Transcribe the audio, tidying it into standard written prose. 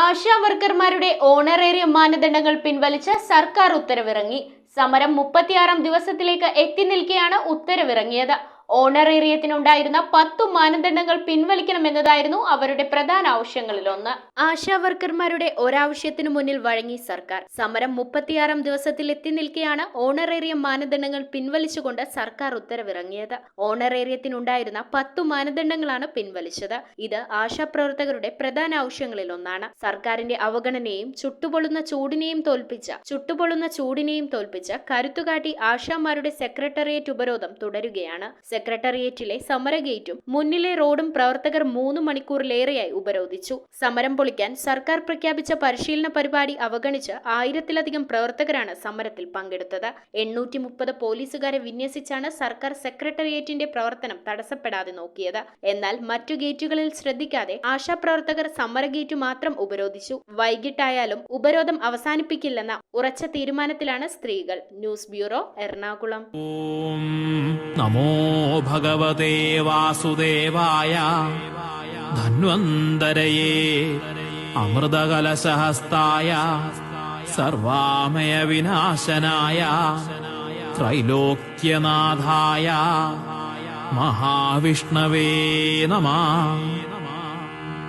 ASHA വർക്കർമാരുടെ honorarium മാനദണ്ഡങ്ങൾ പിൻവലിച്ച് സർക്കാർ ഉത്തരവിറങ്ങി. സമരം 36ാം ദിവസത്തിലേക്ക് എത്തി നിൽക്കെയാണ് ഉത്തരവിറങ്ങിയത്. ഓണറേറിയത്തിനുണ്ടായിരുന്ന 10 മാനദണ്ഡങ്ങൾ പിൻവലിക്കണമെന്നതായിരുന്നു അവരുടെ പ്രധാന ആവശ്യങ്ങളിലൊന്ന്. ആശാ വർക്കർമാരുടെ ഒരാവശ്യത്തിനു മുന്നിൽ വഴങ്ങി സർക്കാർ. സമരം 36ാം ദിവസത്തിൽ എത്തി നിൽക്കെയാണ് ഓണറേറിയം മാനദണ്ഡങ്ങൾ പിൻവലിച്ചുകൊണ്ട് സർക്കാർ ഉത്തരവിറങ്ങിയത്. ഓണറേറിയത്തിനുണ്ടായിരുന്ന 10 മാനദണ്ഡങ്ങളാണ് പിൻവലിച്ചത്. ഇത് ആശാപ്രവർത്തകരുടെ പ്രധാന ആവശ്യങ്ങളിലൊന്നാണ്. സർക്കാരിന്റെ അവഗണനയെയും ചുട്ടുപൊള്ളുന്ന ചൂടിനെയും തോൽപ്പിച്ച് കരുത്തുകാട്ടി ആശാമാരുടെ സെക്രട്ടേറിയറ്റ് ഉപരോധം തുടരുകയാണ്. സെക്രട്ടേറിയറ്റിലെ സമര ഗേറ്റും മുന്നിലെ റോഡും പ്രവർത്തകർ 3 മണിക്കൂറിലേറെയായി ഉപരോധിച്ചു. സമരം പൊളിക്കാൻ സർക്കാർ പ്രഖ്യാപിച്ച പരിശീലന പരിപാടി അവഗണിച്ച് 1000-ലധികം പ്രവർത്തകരാണ് സമരത്തിൽ പങ്കെടുത്തത്. 830 പോലീസുകാരെ വിന്യസിച്ചാണ് സർക്കാർ സെക്രട്ടേറിയറ്റിന്റെ പ്രവർത്തനം തടസ്സപ്പെടാതെ നോക്കിയത്. എന്നാൽ മറ്റു ഗേറ്റുകളിൽ ശ്രദ്ധിക്കാതെ ആശാപ്രവർത്തകർ സമര ഗേറ്റ് മാത്രം ഉപരോധിച്ചു. വൈകിട്ടായാലും ഉപരോധം അവസാനിപ്പിക്കില്ലെന്ന ഉറച്ച തീരുമാനത്തിലാണ് സ്ത്രീകൾ. News bureau, Ernakulam. നമോ ഭഗവതേ വാസുദേവായ ധന്വന്തരയേ അമൃതകലശഹസ്തായ സർവാമയ വിനാശനായ ത്രൈലോക്യനാഥായ മഹാവിഷ്ണവേ നമഃ.